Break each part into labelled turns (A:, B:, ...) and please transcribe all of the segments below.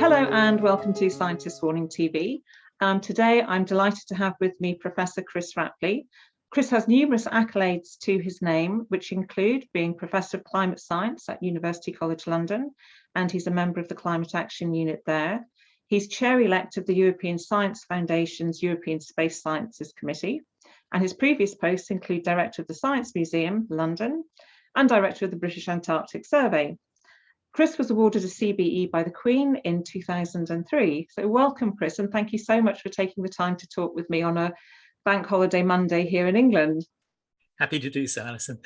A: Hello and welcome to Scientist Warning TV. Today I'm delighted to have with me Professor Chris Rapley. Chris has numerous accolades to his name, which include being Professor of Climate Science at University College London, and he's a member of the Climate Action Unit there. He's chair-elect of the European Science Foundation's European Space Sciences Committee, and his previous posts include Director of the Science Museum, London, and Director of the British Antarctic Survey. Chris was awarded a CBE by the Queen in 2003. So welcome, Chris, and thank you so much for taking the time to talk with me on a bank holiday Monday here in England.
B: Happy to do so, Alison.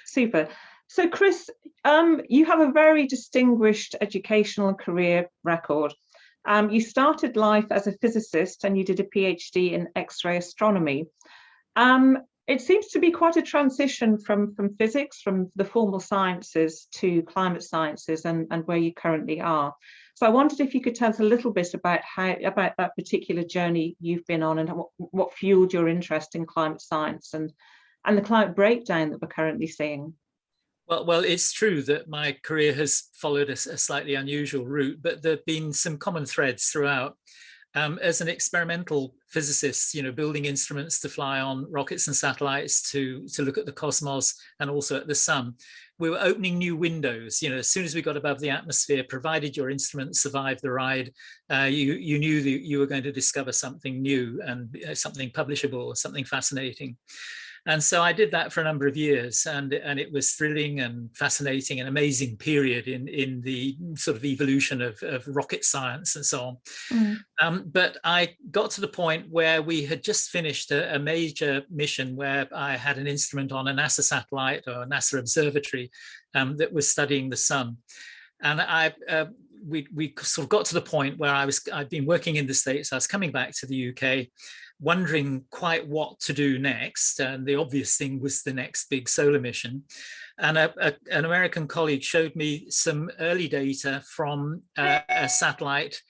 A: Super. So Chris, you have a very distinguished educational and career record. You started life as a physicist and you did a PhD in X-ray astronomy. It seems to be quite a transition from physics, from the formal sciences to climate sciences and where you currently are. So I wondered if you could tell us a little bit about that particular journey you've been on and what fueled your interest in climate science and the climate breakdown that we're currently seeing.
B: Well, it's true that my career has followed a slightly unusual route, but there have been some common threads throughout. As an experimental physicist, building instruments to fly on rockets and satellites to look at the cosmos and also at the sun, we were opening new windows. As soon as we got above the atmosphere, provided your instrument survived the ride, you knew that you were going to discover something new and something publishable, something fascinating. And so I did that for a number of years, and it was thrilling and fascinating, an amazing period in the sort of evolution of rocket science and so on. But I got to the point where we had just finished a major mission where I had an instrument on a NASA satellite or a NASA observatory that was studying the sun. And we sort of got to the point where I'd been working in the States. I was coming back to the UK, wondering quite what to do next. And the obvious thing was the next big solar mission. And an American colleague showed me some early data from a satellite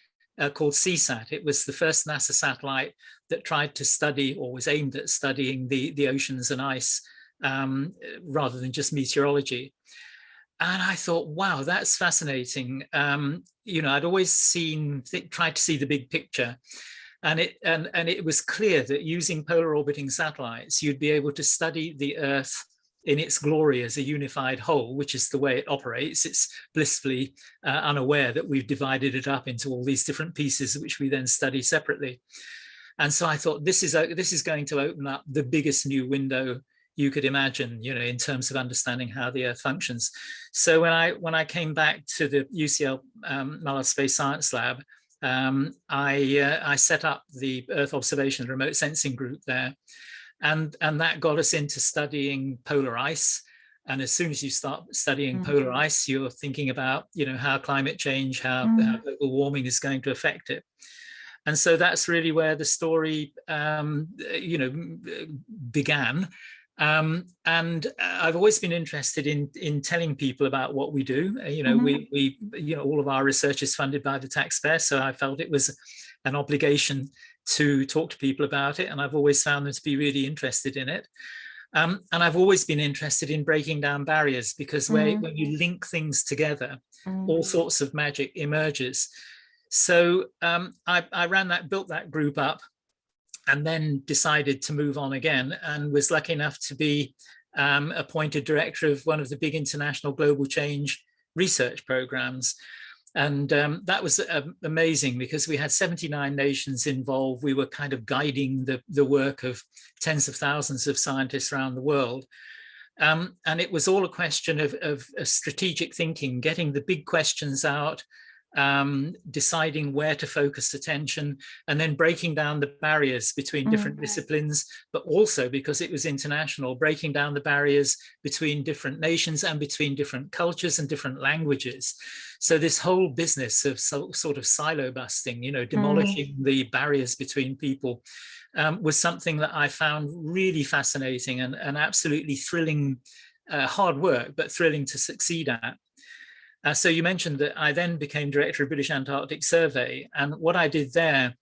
B: called CSAT. It was the first NASA satellite that tried to study, or was aimed at studying, the oceans and ice rather than just meteorology. And I thought, wow, that's fascinating. I'd always tried to see the big picture. And it was clear that using polar orbiting satellites, you'd be able to study the Earth in its glory as a unified whole, which is the way it operates. It's blissfully unaware that we've divided it up into all these different pieces, which we then study separately. And so I thought, this is going to open up the biggest new window you could imagine, in terms of understanding how the Earth functions. So when I came back to the UCL Muller Space Science Lab, I set up the Earth Observation and Remote Sensing Group there, and that got us into studying polar ice. And as soon as you start studying polar ice, you're thinking about how climate change, how global warming is going to affect it. And so that's really where the story began. And I've always been interested in telling people about what we do. We all of our research is funded by the taxpayer, so I felt it was an obligation to talk to people about it, and I've always found them to be really interested in it. And I've always been interested in breaking down barriers, because when you link things together, all sorts of magic emerges. So I built that group up, and then decided to move on again, and was lucky enough to be appointed director of one of the big international global change research programs. And that was amazing, because we had 79 nations involved. We were kind of guiding the work of tens of thousands of scientists around the world. And it was all a question of strategic thinking, getting the big questions out, deciding where to focus attention, and then breaking down the barriers between different disciplines, but also, because it was international, breaking down the barriers between different nations and between different cultures and different languages. So this whole business of sort of silo busting, demolishing the barriers between people, was something that I found really fascinating and absolutely thrilling, hard work, but thrilling to succeed at. So you mentioned that I then became director of British Antarctic Survey, and what I did there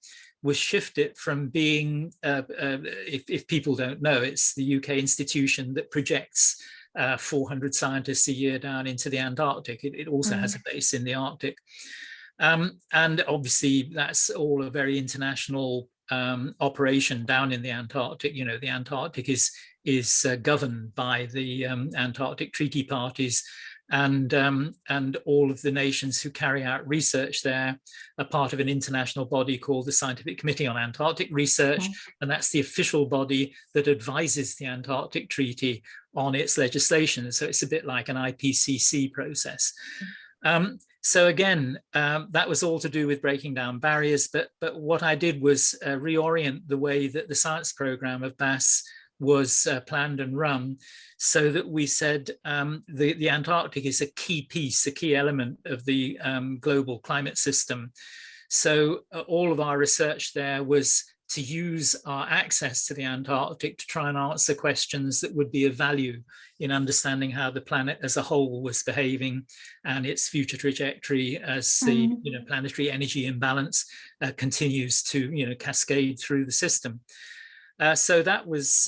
B: was shift it from being, if people don't know, it's the UK institution that projects 400 scientists a year down into the Antarctic. It also has a base in the Arctic. And obviously that's all a very international operation down in the Antarctic. You know, the Antarctic is governed by the Antarctic Treaty Parties, and all of the nations who carry out research there are part of an international body called the Scientific Committee on Antarctic Research, and that's the official body that advises the Antarctic Treaty on its legislation. So it's a bit like an IPCC process. So again, that was all to do with breaking down barriers, but what I did was reorient the way that the science program of BAS was planned and run, so that we said the Antarctic is a key piece, a key element of the global climate system. So all of our research there was to use our access to the Antarctic to try and answer questions that would be of value in understanding how the planet as a whole was behaving and its future trajectory as the planetary energy imbalance continues to cascade through the system. So that was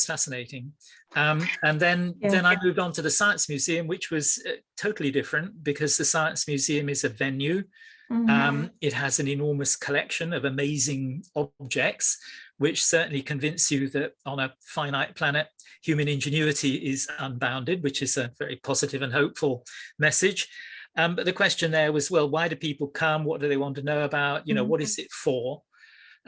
B: fascinating. And then I moved on to the Science Museum, which was totally different, because the Science Museum is a venue. It has an enormous collection of amazing objects, which certainly convince you that on a finite planet, human ingenuity is unbounded, which is a very positive and hopeful message. But the question there was, well, why do people come? What do they want to know about? What is it for?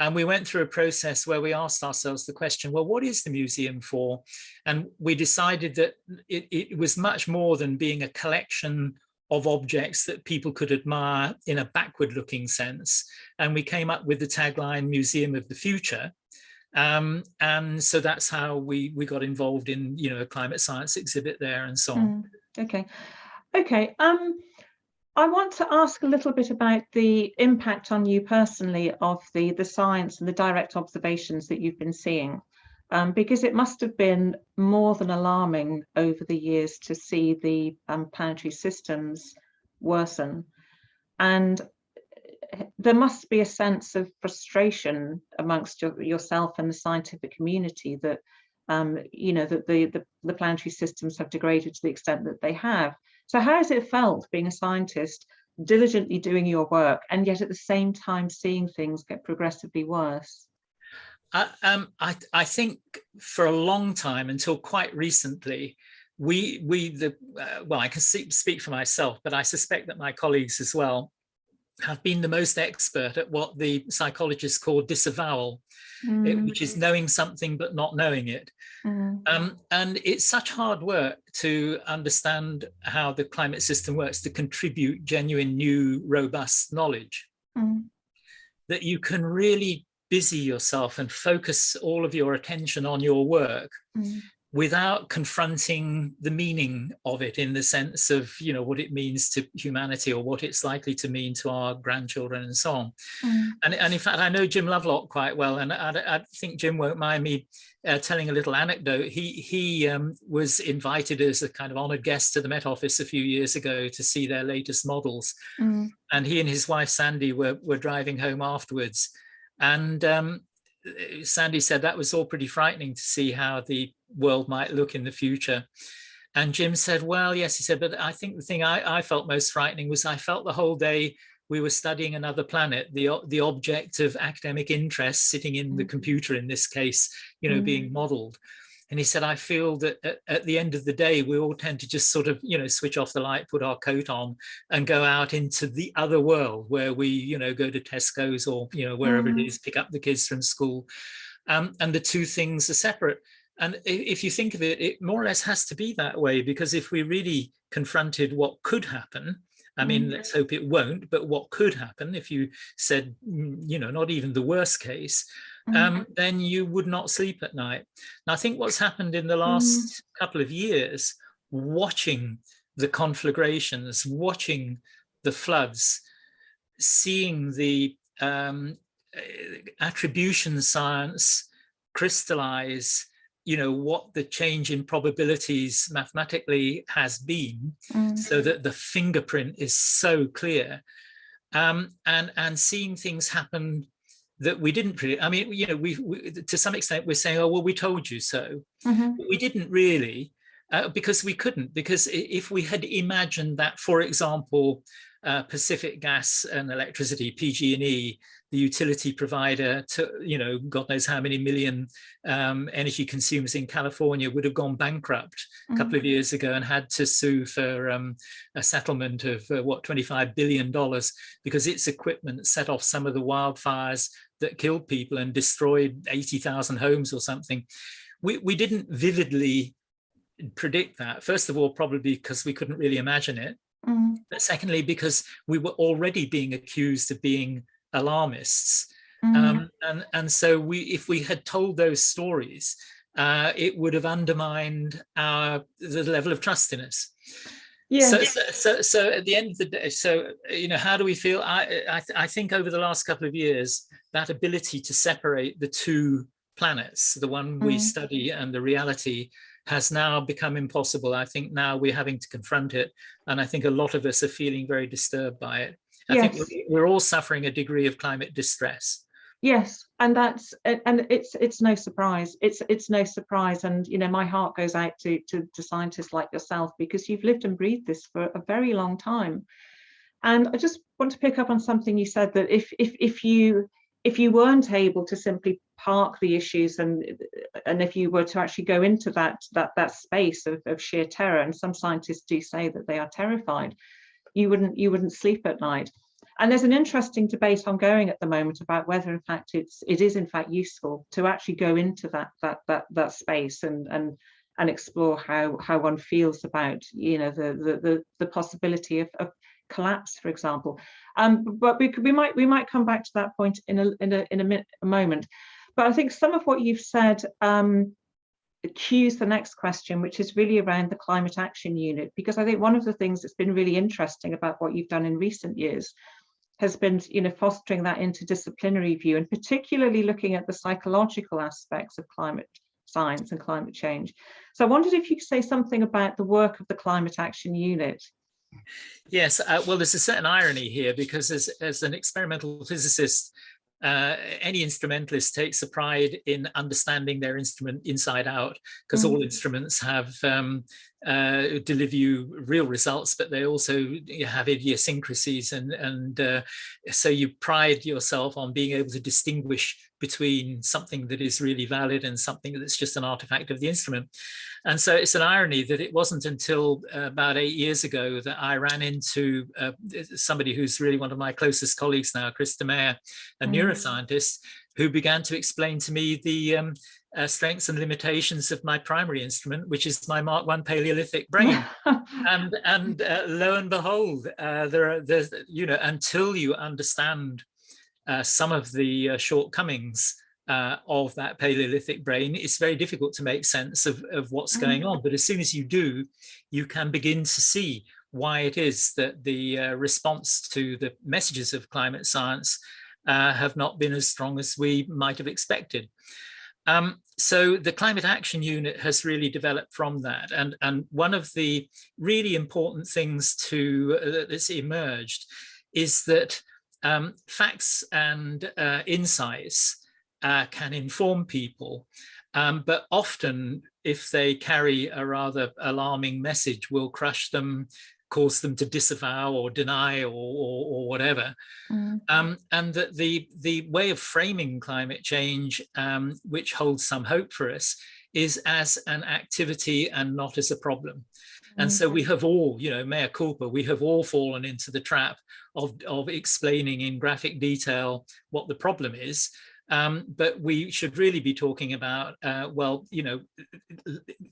B: And we went through a process where we asked ourselves the question, well, what is the museum for? And we decided that it was much more than being a collection of objects that people could admire in a backward-looking sense. And we came up with the tagline, Museum of the Future. And so that's how we got involved in, a climate science exhibit there and so on.
A: Okay. I want to ask a little bit about the impact on you personally of the science and the direct observations that you've been seeing, because it must have been more than alarming over the years to see the planetary systems worsen. And there must be a sense of frustration amongst yourself and the scientific community that, that the planetary systems have degraded to the extent that they have. So how has it felt being a scientist, diligently doing your work, and yet at the same time seeing things get progressively worse?
B: I think for a long time, until quite recently, I can speak for myself, but I suspect that my colleagues as well have been the most expert at what the psychologists call disavowal, which is knowing something but not knowing it. And it's such hard work to understand how the climate system works, to contribute genuine, new, robust knowledge, that you can really busy yourself and focus all of your attention on your work without confronting the meaning of it, in the sense of, what it means to humanity or what it's likely to mean to our grandchildren and so on. And in fact, I know Jim Lovelock quite well, and I think Jim won't mind me telling a little anecdote. He was invited as a kind of honored guest to the Met Office a few years ago to see their latest models. And he and his wife, Sandy, were driving home afterwards. And Sandy said that was all pretty frightening to see how the world might look in the future. And Jim said, well, yes, he said, but I think the thing I felt most frightening was I felt the whole day we were studying another planet, the object of academic interest sitting in the computer, in this case, being modeled. And he said, I feel that at the end of the day, we all tend to just sort of, switch off the light, put our coat on and go out into the other world where we, go to Tesco's or, wherever it is, pick up the kids from school. And the two things are separate. And if you think of it, it more or less has to be that way, because if we really confronted what could happen, I mean, let's hope it won't, but what could happen if you said, not even the worst case, then you would not sleep at night. And I think what's happened in the last couple of years, watching the conflagrations, watching the floods, seeing the attribution science crystallize, what the change in probabilities mathematically has been, so that the fingerprint is so clear, and seeing things happen that we didn't predict. I mean, we to some extent we're saying, oh, well, we told you so. But we didn't really. Because we couldn't, because if we had imagined that, for example, Pacific Gas and Electricity, PG&E, the utility provider to, God knows how many million energy consumers in California, would have gone bankrupt a couple of years ago and had to sue for a settlement of $25 billion because its equipment set off some of the wildfires that killed people and destroyed 80,000 homes or something. We didn't vividly predict that. First of all, probably because we couldn't really imagine it. But secondly, because we were already being accused of being alarmists. And so if we had told those stories, it would have undermined the level of trust in us. So at the end of the day, how do we feel? I think over the last couple of years, that ability to separate the two planets, the one we study and the reality, has now become impossible. I think now we're having to confront it. And I think a lot of us are feeling very disturbed by it. I think we're all suffering a degree of climate distress.
A: Yes, and it's no surprise. It's no surprise. And, my heart goes out to scientists like yourself, because you've lived and breathed this for a very long time. And I just want to pick up on something you said, that if you weren't able to simply park the issues and if you were to actually go into that space of sheer terror, and some scientists do say that they are terrified, you wouldn't sleep at night. And there's an interesting debate ongoing at the moment about whether in fact it is in fact useful to actually go into that space and explore how one feels about the possibility of collapse, for example. But we might come back to that point in a moment. But I think some of what you've said cues the next question, which is really around the Climate Action Unit, because I think one of the things that's been really interesting about what you've done in recent years has been, fostering that interdisciplinary view, and particularly looking at the psychological aspects of climate science and climate change. So I wondered if you could say something about the work of the Climate Action Unit.
B: Yes, well, there's a certain irony here, because as an experimental physicist, any instrumentalist takes a pride in understanding their instrument inside out, because all instruments have deliver you real results, but they also have idiosyncrasies, and so you pride yourself on being able to distinguish between something that is really valid and something that's just an artifact of the instrument. And so it's an irony that it wasn't until about 8 years ago that I ran into somebody who's really one of my closest colleagues now, Chris Rapley, a neuroscientist, who began to explain to me the strengths and limitations of my primary instrument, which is my Mark I Paleolithic brain. and lo and behold, there's until you understand some of the shortcomings of that Paleolithic brain, it's very difficult to make sense of what's going on. But as soon as you do, you can begin to see why it is that the response to the messages of climate science have not been as strong as we might have expected. So the Climate Action Unit has really developed from that. And one of the really important things that's emerged is that facts and insights can inform people, but often if they carry a rather alarming message, will crush them, cause them to disavow or deny or whatever. And that the way of framing climate change, which holds some hope for us, is as an activity and not as a problem. And so we have all, mea culpa, we have all fallen into the trap of explaining in graphic detail what the problem is. But we should really be talking about,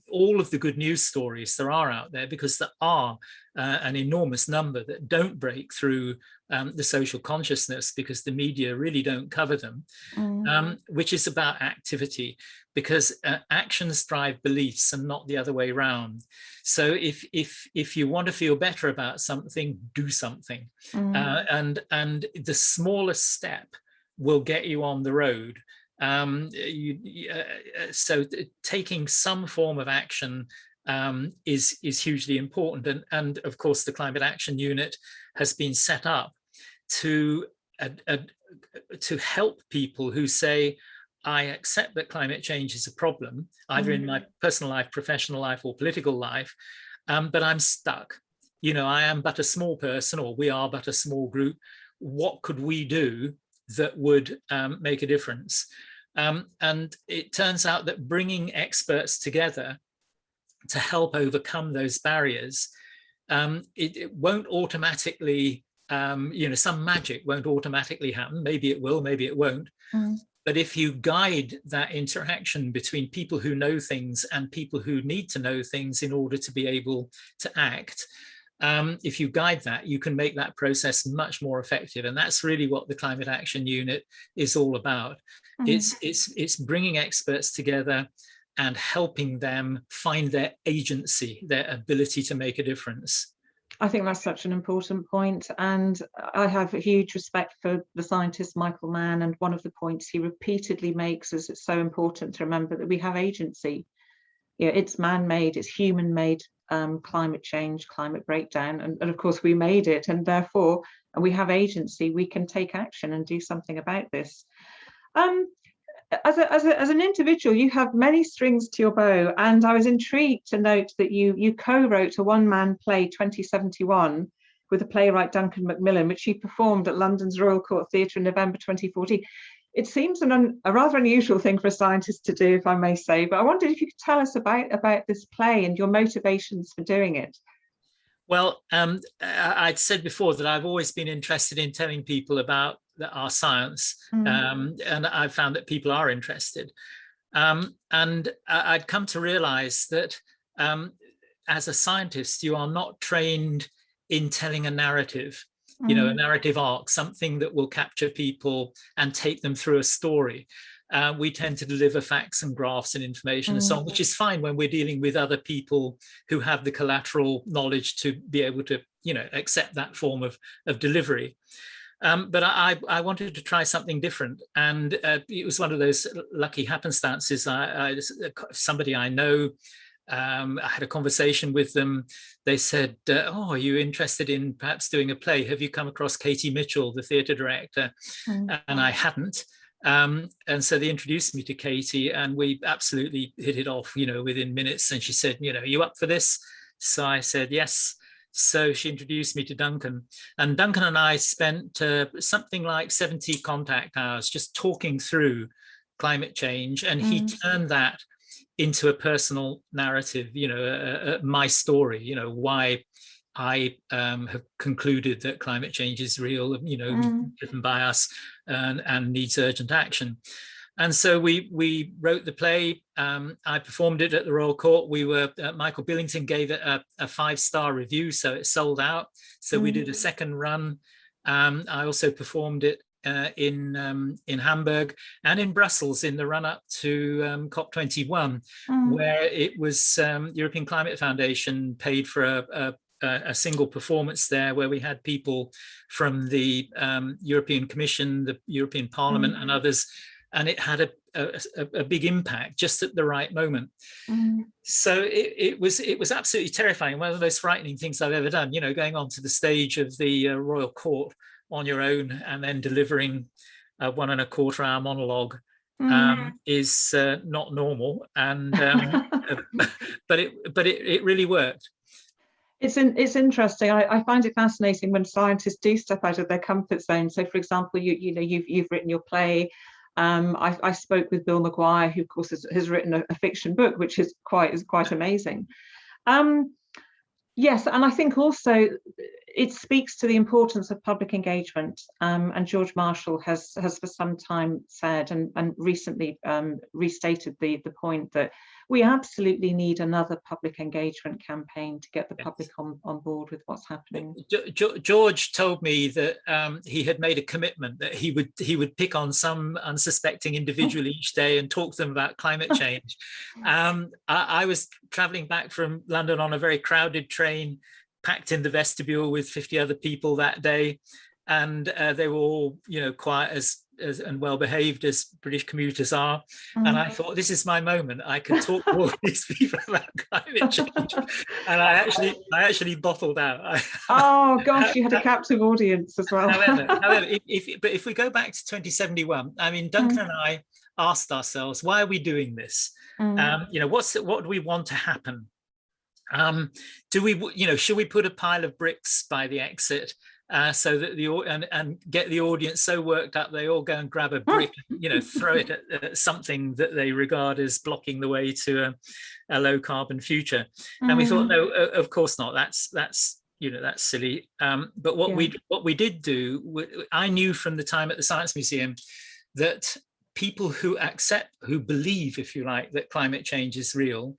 B: all of the good news stories there are out there, because there are an enormous number that don't break through the social consciousness, because the media really don't cover them, which is about activity, because actions drive beliefs and not the other way around. So if you want to feel better about something, do something, and the smallest step will get you on the road. So taking some form of action is hugely important. And of course, the Climate Action Unit has been set up to help people who say, I accept that climate change is a problem, either in my personal life, professional life, or political life, but I'm stuck. I am but a small person, or we are but a small group. What could we do that would make a difference? And it turns out that bringing experts together to help overcome those barriers, it won't automatically, some magic won't automatically happen. Maybe it will, maybe it won't. But if you guide that interaction between people who know things and people who need to know things in order to be able to act, if you guide that, you can make that process much more effective. And that's really what the Climate Action Unit is all about. It's bringing experts together and helping them find their agency, their ability to make a difference.
A: I think that's such an important point, and I have a huge respect for the scientist Michael Mann, and one of the points he repeatedly makes is it's so important to remember that we have agency. It's man-made, it's human-made climate change, climate breakdown, and of course we made it, and therefore we have agency. We can take action and do something about this. As an individual, you have many strings to your bow, and I was intrigued to note that you co-wrote a one-man play, 2071, with the playwright Duncan Macmillan, which you performed at London's Royal Court Theatre in November 2014. It seems a rather unusual thing for a scientist to do, if I may say, but I wondered if you could tell us about this play and your motivations for doing it.
B: Well, I'd said before that I've always been interested in telling people about our science, and I've found that people are interested. And I'd come to realize that as a scientist, you are not trained in telling a narrative, a narrative arc, something that will capture people and take them through a story. We tend to deliver facts and graphs and information and so on, which is fine when we're dealing with other people who have the collateral knowledge to be able to, accept that form of delivery. But I wanted to try something different, and it was one of those lucky happenstances. Somebody I know, I had a conversation with them. They said, "Oh, are you interested in perhaps doing a play? Have you come across Katie Mitchell, the theatre director?" And I hadn't. And so they introduced me to Katie, and we absolutely hit it off, within minutes. And she said, "Are you up for this?" So I said, "Yes." So she introduced me to Duncan, and Duncan and I spent something like 70 contact hours just talking through climate change, and he turned that into a personal narrative, my story, why I have concluded that climate change is real, driven by us and needs urgent action. And so we wrote the play. I performed it at the Royal Court. Michael Billington gave it a 5-star review, so it sold out. So we did a second run. I also performed it in Hamburg and in Brussels in the run-up to COP21, where it was European Climate Foundation paid for a single performance there, where we had people from the European Commission, the European Parliament, and others. And it had a big impact just at the right moment. So it was absolutely terrifying. One of the most frightening things I've ever done, going onto the stage of the Royal Court on your own and then delivering a 1.25 hour monologue is not normal. And but it really worked.
A: It's interesting. I find it fascinating when scientists do step out of their comfort zone. So, for example, you've written your play. I spoke with Bill Maguire, who of course has written a fiction book, which is quite amazing. Yes, and I think also it speaks to the importance of public engagement. And George Marshall has for some time said and recently restated the point that we absolutely need another public engagement campaign to get the public on board with what's happening.
B: George told me that he had made a commitment that he would pick on some unsuspecting individual each day and talk to them about climate change. I was traveling back from London on a very crowded train, packed in the vestibule with 50 other people that day, and they were all, quiet as and well behaved as British commuters are. And I thought, this is my moment. I can talk to all these people about climate change. And I actually bottled out.
A: Oh gosh, you had a captive audience as well.
B: However, if we go back to 2071, I mean, Duncan and I asked ourselves, why are we doing this? You know, what do we want to happen? Do we, you know, should we put a pile of bricks by the exit so that and get the audience so worked up they all go and grab a brick, you know, throw it at something that they regard as blocking the way to a low carbon future? And we thought, no, of course not. That's you know, that's silly. But what we did do, I knew from the time at the Science Museum that people who believe, if you like, that climate change is real,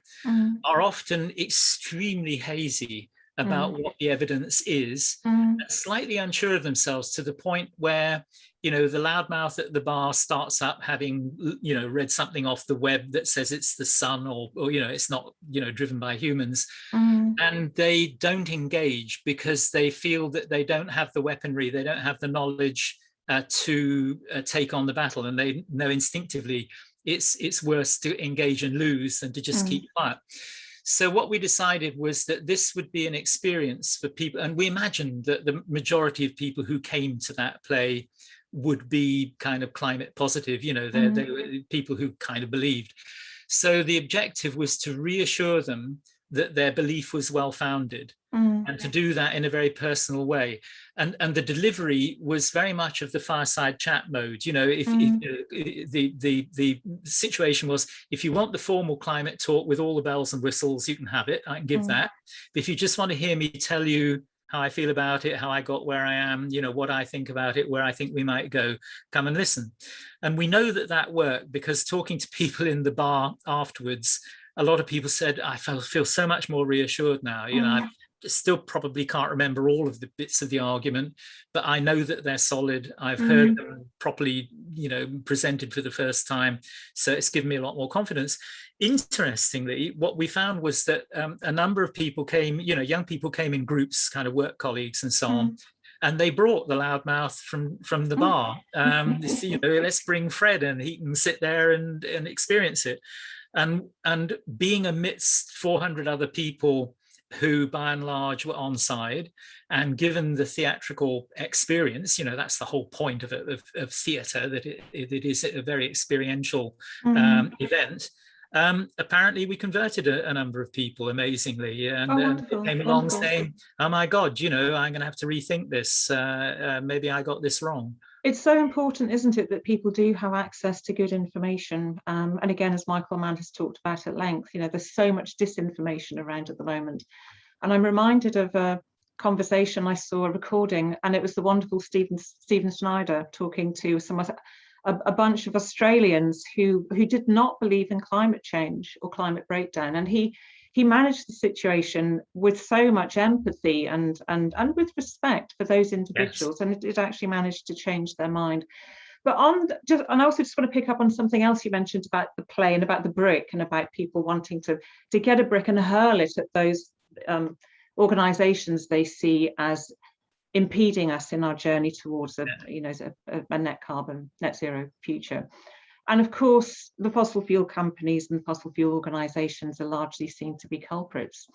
B: are often extremely hazy about what the evidence is, and slightly unsure of themselves, to the point where, you know, the loudmouth at the bar starts up having, you know, read something off the web that says it's the sun, or you know, it's not, you know, driven by humans, and they don't engage because they feel that they don't have the weaponry, they don't have the knowledge to take on the battle, and they know instinctively it's worse to engage and lose than to just keep quiet. So what we decided was that this would be an experience for people, and we imagined that the majority of people who came to that play would be kind of climate positive, you know, they were people who kind of believed. So the objective was to reassure them that their belief was well-founded, and to do that in a very personal way. And the delivery was very much of the fireside chat mode. You know, if the situation was, if you want the formal climate talk with all the bells and whistles, you can have it, I can give that. But if you just want to hear me tell you how I feel about it, how I got where I am, you know, what I think about it, where I think we might go, come and listen. And we know that that worked, because talking to people in the bar afterwards, a lot of people said, I feel so much more reassured now. You know, I still probably can't remember all of the bits of the argument, but I know that they're solid. I've heard them properly, you know, presented for the first time. So it's given me a lot more confidence. Interestingly, what we found was that a number of people came, you know, young people came in groups, kind of work colleagues and so on. And they brought the loudmouth from the bar. You know, let's bring Fred and he can sit there and experience it. And being amidst 400 other people who by and large were on side, and given the theatrical experience, you know, that's the whole point of theatre, that it is a very experiential event. Apparently we converted a number of people amazingly, and they came along saying, oh my God, you know, I'm going to have to rethink this. Maybe I got this wrong.
A: It's so important, isn't it, that people do have access to good information. And again, as Michael Mann has talked about at length, you know, there's so much disinformation around at the moment. And I'm reminded of a conversation I saw, a recording, and it was the wonderful Stephen Schneider talking to a bunch of Australians who did not believe in climate change or climate breakdown. And he managed the situation with so much empathy and with respect for those individuals, and it actually managed to change their mind. But and I also just want to pick up on something else you mentioned about the play and about the brick, and about people wanting to get a brick and hurl it at those organisations they see as impeding us in our journey towards a net zero future. And of course, the fossil fuel companies and fossil fuel organisations are largely seen to be culprits.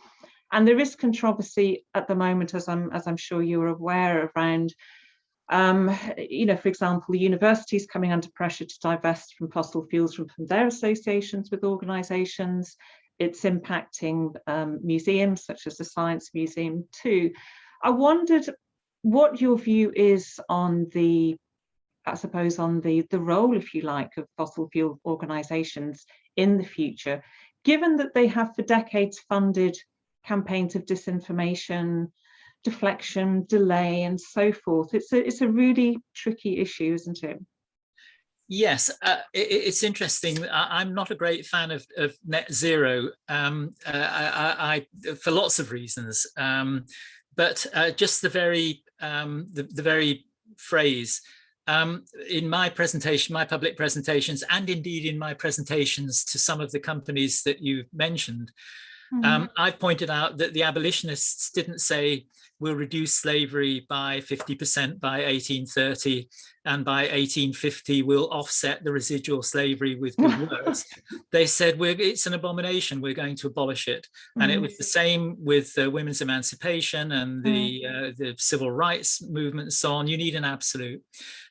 A: And there is controversy at the moment, as I'm sure you're aware, around, you know, for example, universities coming under pressure to divest from fossil fuels from their associations with organisations. It's impacting museums such as the Science Museum too. I wondered what your view is on the role, if you like, of fossil fuel organisations in the future, given that they have for decades funded campaigns of disinformation, deflection, delay, and so forth. It's a really tricky issue, isn't it?
B: Yes, it's interesting. I'm not a great fan of net zero for lots of reasons, but just the very phrase. In my presentation, my public presentations, and indeed in my presentations to some of the companies that you mentioned, I've pointed out that the abolitionists didn't say we'll reduce slavery by 50% by 1830, and by 1850 we'll offset the residual slavery with good works. They said it's an abomination, we're going to abolish it. And it was the same with women's emancipation and the civil rights movement and so on. You need an absolute.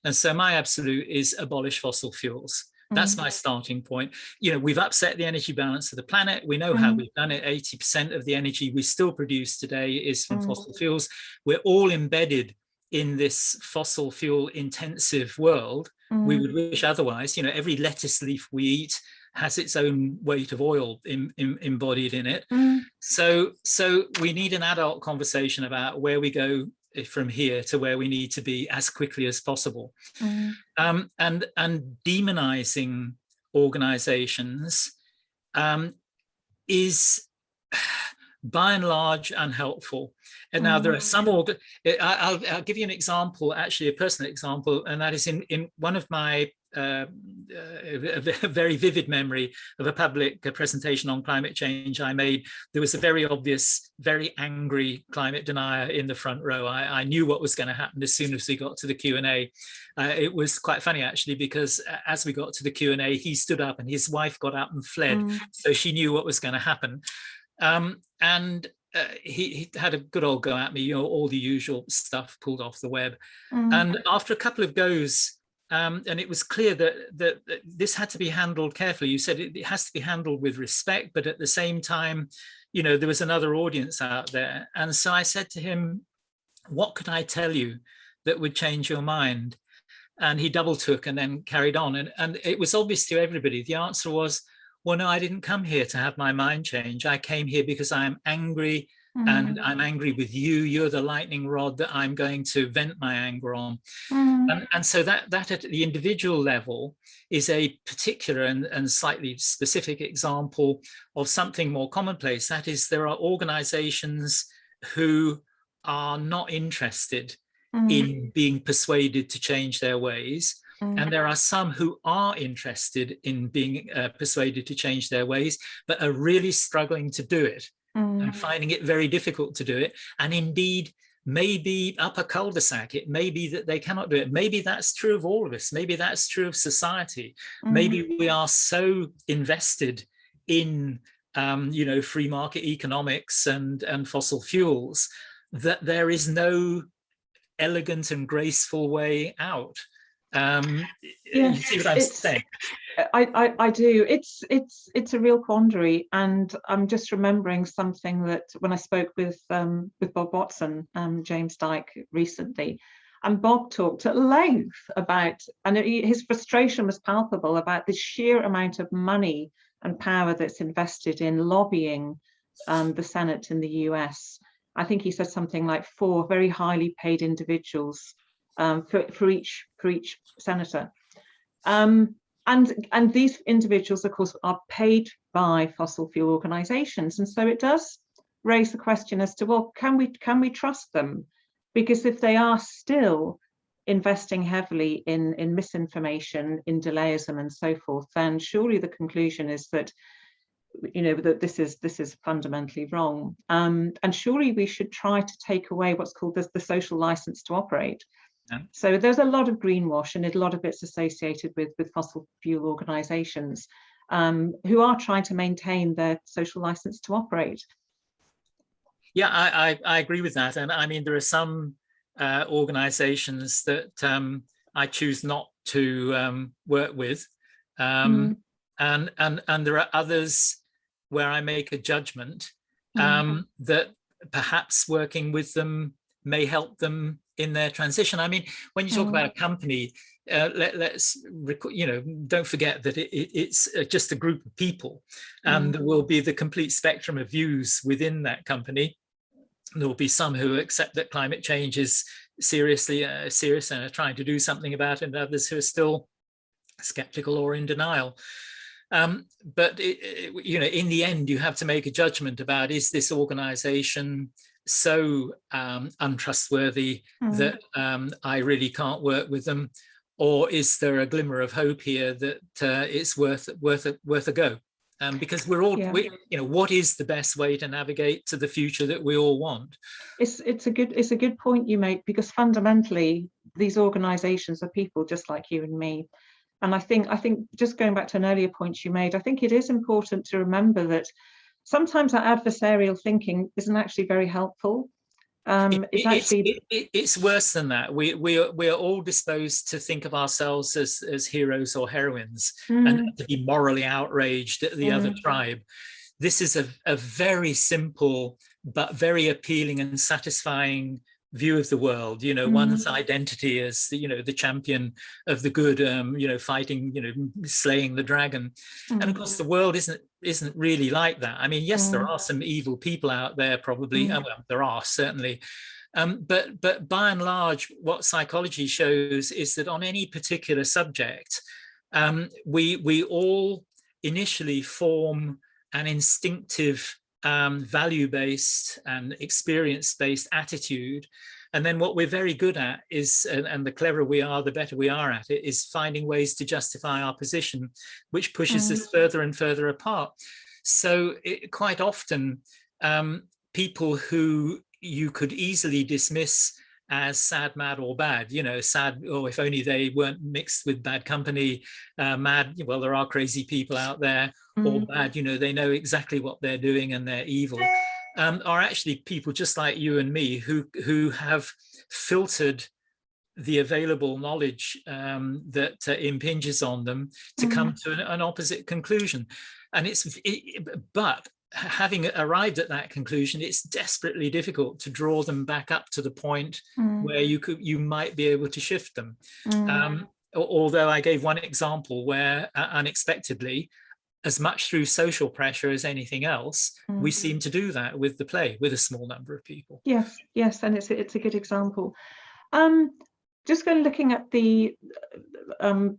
B: And so my absolute is abolish fossil fuels. That's my starting point. We've upset the energy balance of the planet. We know how we've done it. 80% of the energy we still produce today is from fossil fuels. We're all embedded in this fossil fuel intensive world. We would wish otherwise. Every lettuce leaf we eat has its own weight of oil embodied in it. So we need an adult conversation about where we go from here to where we need to be as quickly as possible. And demonizing organizations is by and large unhelpful. And now there are some, I'll give you an example, actually a personal example, and that is in one of my, a very vivid memory of a public presentation on climate change I made. There was a very obvious, very angry climate denier in the front row. I knew what was going to happen as soon as we got to the Q&A. It was quite funny actually, because as we got to the Q&A, he stood up and his wife got up and fled. So she knew what was going to happen. He had a good old go at me, all the usual stuff pulled off the web. And after a couple of goes, and it was clear that this had to be handled carefully. You said it has to be handled with respect, but at the same time, there was another audience out there. And so I said to him, what could I tell you that would change your mind? And he double took and then carried on. And it was obvious to everybody. The answer was, well, no, I didn't come here to have my mind change. I came here because I am angry, and I'm angry with you. You're the lightning rod that I'm going to vent my anger on. And so that at the individual level is a particular and slightly specific example of something more commonplace. That is, there are organizations who are not interested in being persuaded to change their ways. And there are some who are interested in being persuaded to change their ways, but are really struggling to do it and finding it very difficult to do it. And indeed, maybe up a cul-de-sac, it may be that they cannot do it. Maybe that's true of all of us. Maybe that's true of society. Maybe we are so invested in, free market economics and fossil fuels that there is no elegant and graceful way out. You see what I'm saying?
A: I do. It's a real quandary, and I'm just remembering something that when I spoke with Bob Watson, James Dyke recently, and Bob talked at length about, and his frustration was palpable about the sheer amount of money and power that's invested in lobbying the Senate in the US. I think he said something like 4 very highly paid individuals for each senator, and these individuals, of course, are paid by fossil fuel organizations, and so it does raise the question as to, well, can we trust them? Because if they are still investing heavily in misinformation, in delayism, and so forth, then surely the conclusion is that that this is fundamentally wrong, and surely we should try to take away what's called the social license to operate. So there's a lot of greenwash, and a lot of it's associated with fossil fuel organizations who are trying to maintain their social license to operate.
B: Yeah, I agree with that. And I mean, there are some organizations that I choose not to work with. And there are others where I make a judgment that perhaps working with them may help them in their transition. I mean, when you talk about a company, let's don't forget that it's just a group of people, and there will be the complete spectrum of views within that company. There will be some who accept that climate change is serious and are trying to do something about it, and others who are still skeptical or in denial. But in the end, you have to make a judgment about, is this organization so untrustworthy that I really can't work with them, or is there a glimmer of hope here that it's worth a go? Because we're all, what is the best way to navigate to the future that we all want?
A: It's a good point you make, because fundamentally these organizations are people just like you and me. And I think just going back to an earlier point you made, I think it is important to remember that sometimes our adversarial thinking isn't actually very helpful.
B: It's worse than that. We are all disposed to think of ourselves as heroes or heroines, and to be morally outraged at the other tribe. This is a very simple but very appealing and satisfying view of the world. One's identity as the champion of the good, fighting, slaying the dragon. And of course the world isn't really like that. I mean, yes, there are some evil people out there, probably. Well, there are certainly, but by and large, what psychology shows is that on any particular subject, we all initially form an instinctive, value-based and experience-based attitude. And then what we're very good at is, and the cleverer we are, the better we are at it, is finding ways to justify our position, which pushes us further and further apart. So quite often, people who you could easily dismiss as sad, mad, or bad, sad, or if only they weren't mixed with bad company, mad, well, there are crazy people out there, or bad, they know exactly what they're doing and they're evil, are actually people just like you and me who have filtered the available knowledge that impinges on them to come to an opposite conclusion. And but having arrived at that conclusion, it's desperately difficult to draw them back up to the point where you might be able to shift them. Although I gave one example where unexpectedly, as much through social pressure as anything else, we seem to do that with the play, with a small number of people.
A: Yes, and it's a good example. Just looking at the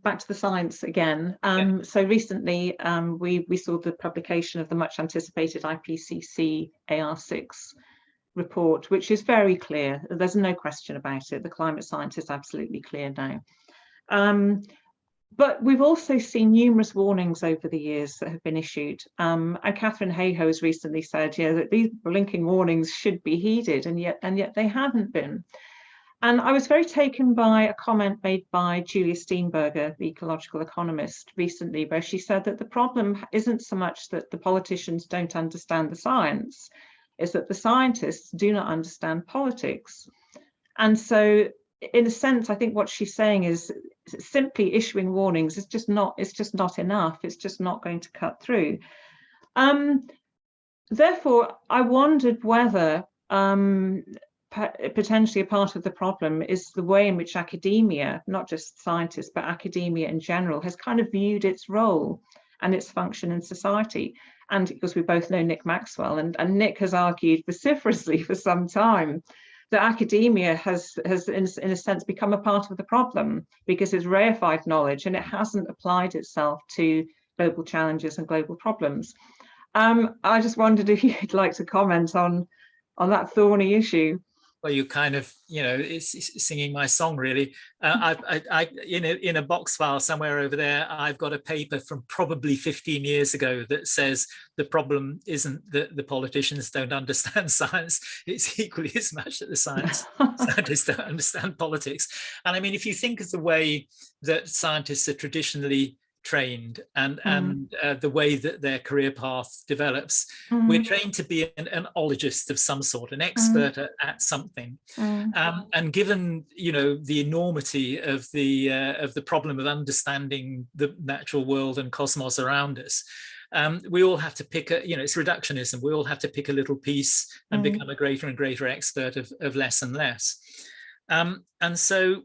A: back to the science again. So recently we saw the publication of the much anticipated IPCC AR6 report, which is very clear. There's no question about it. The climate science is absolutely clear now. But we've also seen numerous warnings over the years that have been issued. And Catherine Hayhoe has recently said, that these blinking warnings should be heeded, and yet they haven't been. And I was very taken by a comment made by Julia Steenberger, the ecological economist, recently, where she said that the problem isn't so much that the politicians don't understand the science, it's that the scientists do not understand politics. And so, in a sense, I think what she's saying is simply issuing warnings is just not enough. It's just not going to cut through. Therefore, I wondered whether potentially a part of the problem is the way in which academia, not just scientists, but academia in general, has kind of viewed its role and its function in society. And because we both know Nick Maxwell, and Nick has argued vociferously for some time that academia has in a sense become a part of the problem because it's reified knowledge and it hasn't applied itself to global challenges and global problems. I just wondered if you'd like to comment on that thorny issue.
B: Well, you kind of, it's singing my song, really. In a box file somewhere over there, I've got a paper from probably 15 years ago that says the problem isn't that the politicians don't understand science. It's equally as much that the scientists don't understand politics. And I mean, if you think of the way that scientists are traditionally trained and the way that their career path develops, we're trained to be an ologist of some sort, an expert at something. And given the enormity of the problem of understanding the natural world and cosmos around us, we all have to pick it's reductionism. We all have to pick a little piece and become a greater and greater expert of less and less. And so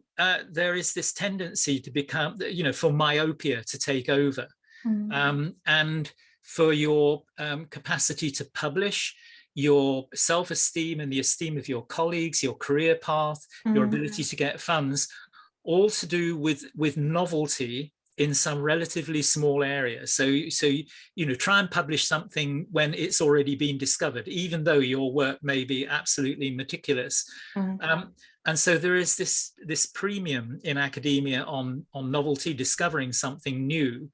B: there is this tendency to become, for myopia to take over, and for your capacity to publish, your self-esteem and the esteem of your colleagues, your career path, your ability to get funds, all to do with novelty in some relatively small area. So try and publish something when it's already been discovered, even though your work may be absolutely meticulous. And so there is this premium in academia on novelty, discovering something new.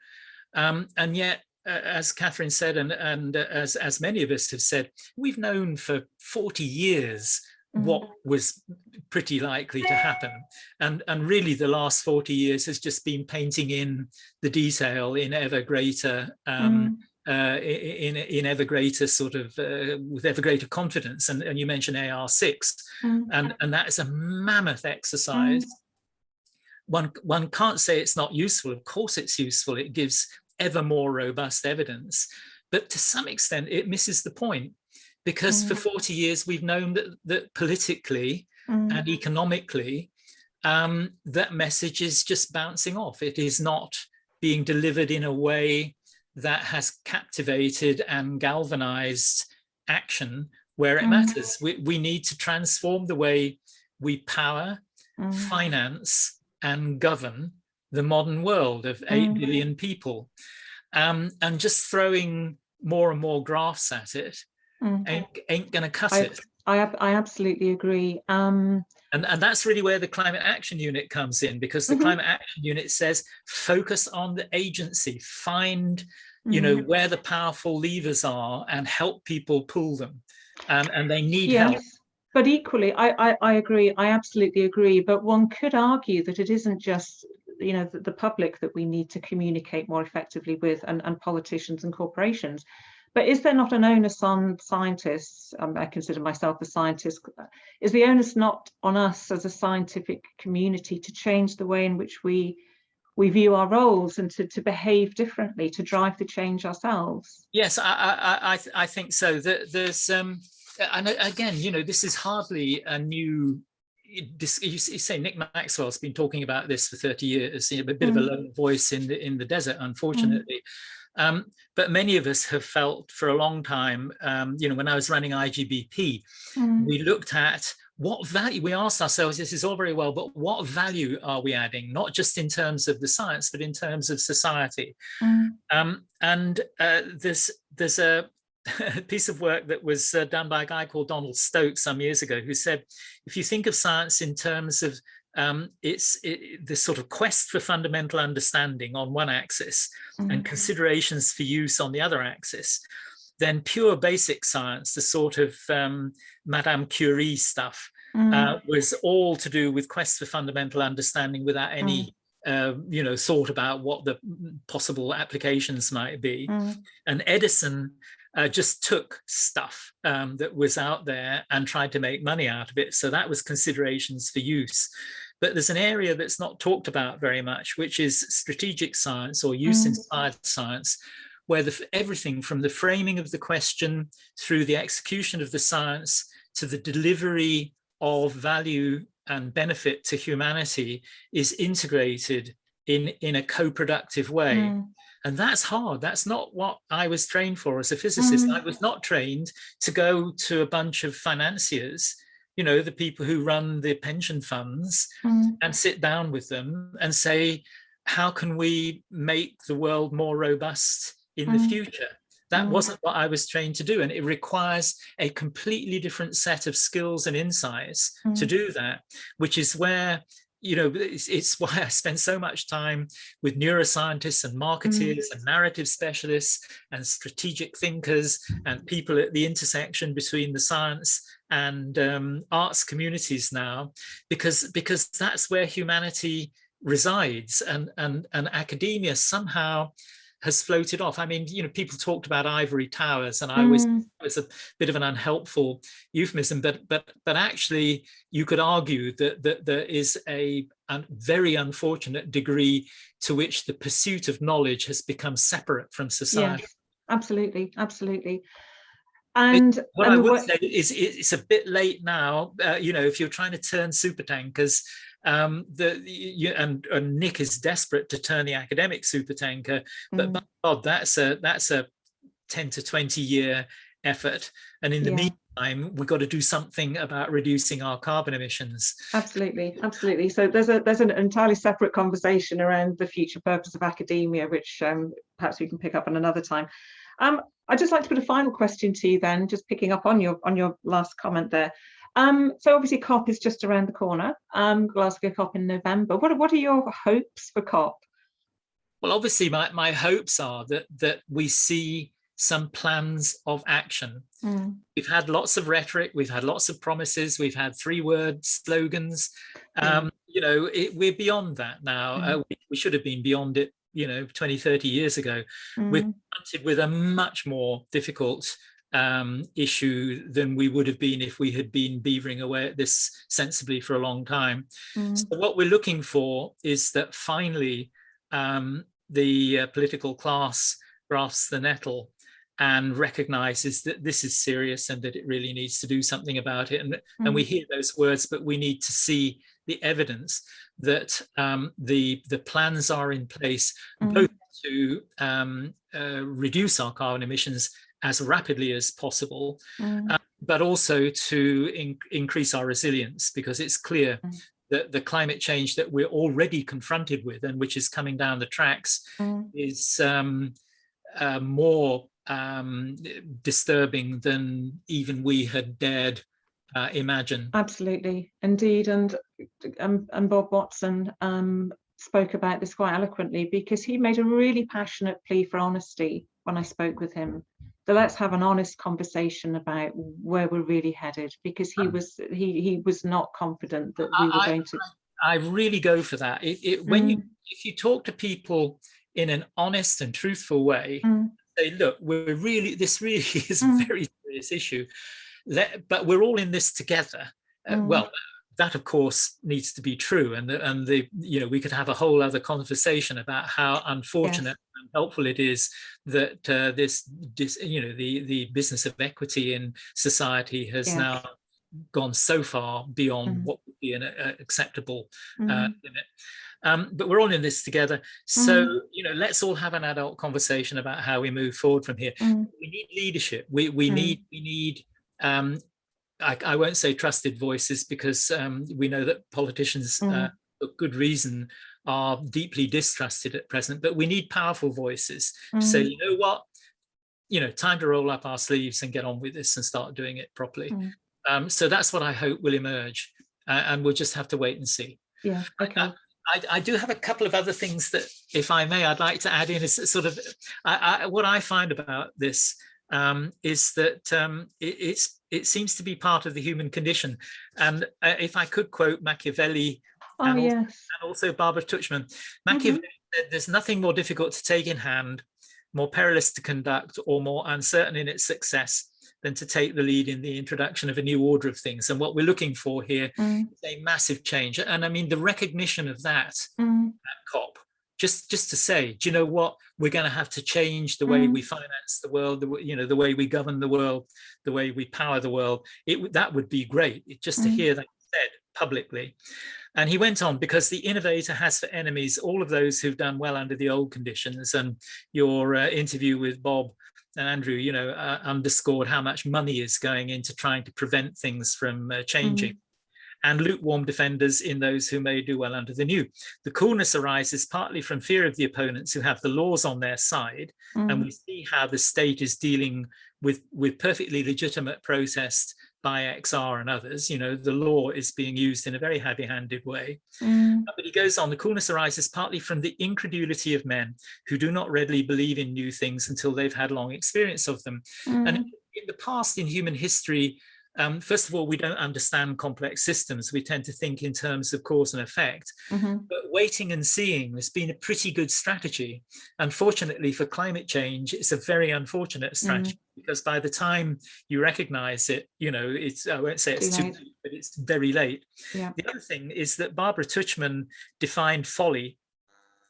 B: And yet, as Catherine said, and as many of us have said, we've known for 40 years what was pretty likely to happen. And really the last 40 years has just been painting in the detail in ever greater in ever greater sort of with ever greater confidence. And you mentioned AR6, and that is a mammoth exercise. One can't say it's not useful. Of course it's useful. It gives ever more robust evidence, but to some extent it misses the point, because for 40 years we've known that politically and economically that message is just bouncing off. It is not being delivered in a way that has captivated and galvanized action where it matters. We need to transform the way we power, finance, and govern the modern world of 8 billion people. And just throwing more and more graphs at it ain't going to cut it.
A: I absolutely agree.
B: And that's really where the Climate Action Unit comes in, because the Climate Action Unit says focus on the agency, find where the powerful levers are and help people pull them. And they need help.
A: But equally, I agree. I absolutely agree. But one could argue that it isn't just the public that we need to communicate more effectively with, and politicians and corporations. But is there not an onus on scientists? I consider myself a scientist. Is the onus not on us as a scientific community to change the way in which we view our roles, and to behave differently, to drive the change ourselves?
B: Yes, I think so. There's and again, this is hardly a new. You say Nick Maxwell's been talking about this for 30 years. A bit of a lone voice in the desert, unfortunately. But many of us have felt for a long time. When I was running IGBP, we looked at what value. We asked ourselves, this is all very well, but what value are we adding? Not just in terms of the science, but in terms of society. There's a piece of work that was done by a guy called Donald Stokes some years ago, who said, if you think of science in terms of this sort of quest for fundamental understanding on one axis and considerations for use on the other axis, then pure basic science, the sort of Madame Curie stuff, was all to do with quest for fundamental understanding without any thought about what the possible applications might be. And Edison just took stuff that was out there and tried to make money out of it. So that was considerations for use. But there's an area that's not talked about very much, which is strategic science or use-inspired science, where everything from the framing of the question through the execution of the science to the delivery of value and benefit to humanity is integrated in a co-productive way. And that's hard. That's not what I was trained for as a physicist. I was not trained to go to a bunch of financiers, the people who run the pension funds, and sit down with them and say, how can we make the world more robust in the future? That wasn't what I was trained to do. And it requires a completely different set of skills and insights to do that, which is where it's why I spend so much time with neuroscientists and marketeers and narrative specialists and strategic thinkers and people at the intersection between the science and arts communities now, because that's where humanity resides, and academia somehow has floated off. I mean, people talked about ivory towers, and I was a bit of an unhelpful euphemism, but actually you could argue that there is a very unfortunate degree to which the pursuit of knowledge has become separate from society.
A: Yes, absolutely. And
B: what I would say is it's a bit late now. If you're trying to turn supertankers, and Nick is desperate to turn the academic supertanker, but by God, that's a 10 to 20 year effort. And in the meantime, we've got to do something about reducing our carbon emissions.
A: Absolutely. So there's an entirely separate conversation around the future purpose of academia, which perhaps we can pick up on another time. I'd just like to put a final question to you then, just picking up on your last comment there. So obviously COP is just around the corner, Glasgow COP in November. What are your hopes for COP?
B: Well, obviously my hopes are that we see some plans of action. We've had lots of rhetoric, we've had lots of promises, we've had 3-word slogans. We're beyond that now. We should have been beyond it 20, 30 years ago. We're confronted with a much more difficult issue than we would have been if we had been beavering away at this sensibly for a long time. So what we're looking for is that finally the political class grasps the nettle and recognizes that this is serious and that it really needs to do something about it. And we hear those words, but we need to see the evidence that the plans are in place, both to reduce our carbon emissions as rapidly as possible, but also to increase our resilience, because it's clear that the climate change that we're already confronted with and which is coming down the tracks is more disturbing than even we had dared imagine.
A: Absolutely, indeed, and Bob Watson spoke about this quite eloquently, because he made a really passionate plea for honesty when I spoke with him. So let's have an honest conversation about where we're really headed, because he was not confident that we were going to.
B: I really go for that. If you talk to people in an honest and truthful way, say, look, this really is a very serious issue, but we're all in this together. Well, that of course needs to be true, and we could have a whole other conversation about how unfortunate and helpful it is that the business of equity in society has now gone so far beyond what would be an acceptable limit. But we're all in this together. So, let's all have an adult conversation about how we move forward from here. We need leadership. We need I won't say trusted voices, because we know that politicians, for good reason, are deeply distrusted at present, but we need powerful voices to say, you know what, time to roll up our sleeves and get on with this and start doing it properly. So that's what I hope will emerge, and we'll just have to wait and see.
A: Yeah, okay.
B: I do have a couple of other things that, if I may, I'd like to add in. Is sort of what I find about this is that it seems to be part of the human condition. And if I could quote Machiavelli and also Barbara Tuchman, Machiavelli said, "There's nothing more difficult to take in hand, more perilous to conduct, or more uncertain in its success than to take the lead in the introduction of a new order of things." And what we're looking for here is a massive change. And I mean, the recognition of that at COP, just to say, do you know what, we're going to have to change the way we finance the world, the way we govern the world, the way we power the world. That would be great, just to hear that said publicly. And he went on, because the innovator has for enemies all of those who've done well under the old conditions. And your interview with Bob and Andrew, underscored how much money is going into trying to prevent things from changing. And lukewarm defenders in those who may do well under the new. The coolness arises partly from fear of the opponents who have the laws on their side. And we see how the state is dealing with perfectly legitimate protest by XR and others. The law is being used in a very heavy-handed way. But he goes on, the coolness arises partly from the incredulity of men who do not readily believe in new things until they've had long experience of them. And in the past, in human history, first of all, we don't understand complex systems. We tend to think in terms of cause and effect. But waiting and seeing has been a pretty good strategy. Unfortunately, for climate change, it's a very unfortunate strategy, because by the time you recognize it, I won't say it's too late, but it's very late. The other thing is that Barbara Tuchman defined folly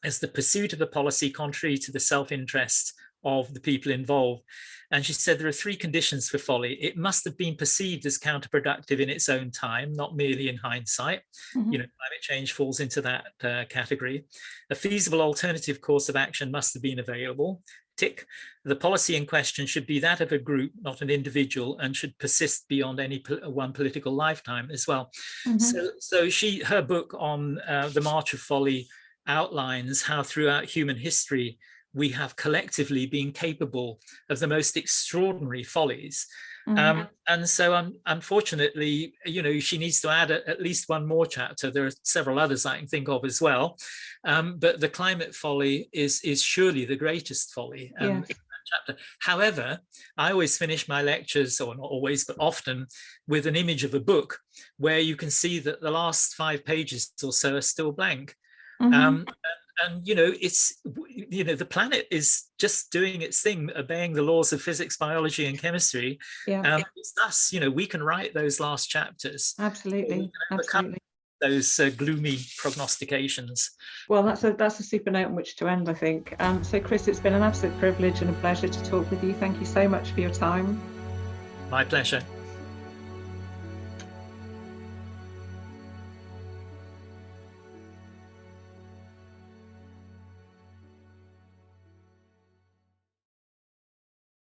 B: as the pursuit of a policy contrary to the self-interest of the people involved. And she said there are three conditions for folly. It must have been perceived as counterproductive in its own time, not merely in hindsight. Climate change falls into that category. A feasible alternative course of action must have been available. Tick. The policy in question should be that of a group, not an individual, and should persist beyond any one political lifetime as well. So her book on the March of Folly outlines how throughout human history we have collectively been capable of the most extraordinary follies. And so unfortunately, she needs to add at least one more chapter. There are several others I can think of as well. But the climate folly is surely the greatest folly in that chapter. However, I always finish my lectures, or not always, but often, with an image of a book where you can see that the last 5 pages or so are still blank. And it's the planet is just doing its thing, obeying the laws of physics, biology, and chemistry.
A: Yeah.
B: It's us. We can write those last chapters.
A: Absolutely. Absolutely.
B: Those gloomy prognostications.
A: Well, that's a super note on which to end, I think. So Chris, it's been an absolute privilege and a pleasure to talk with you. Thank you so much for your time.
B: My pleasure.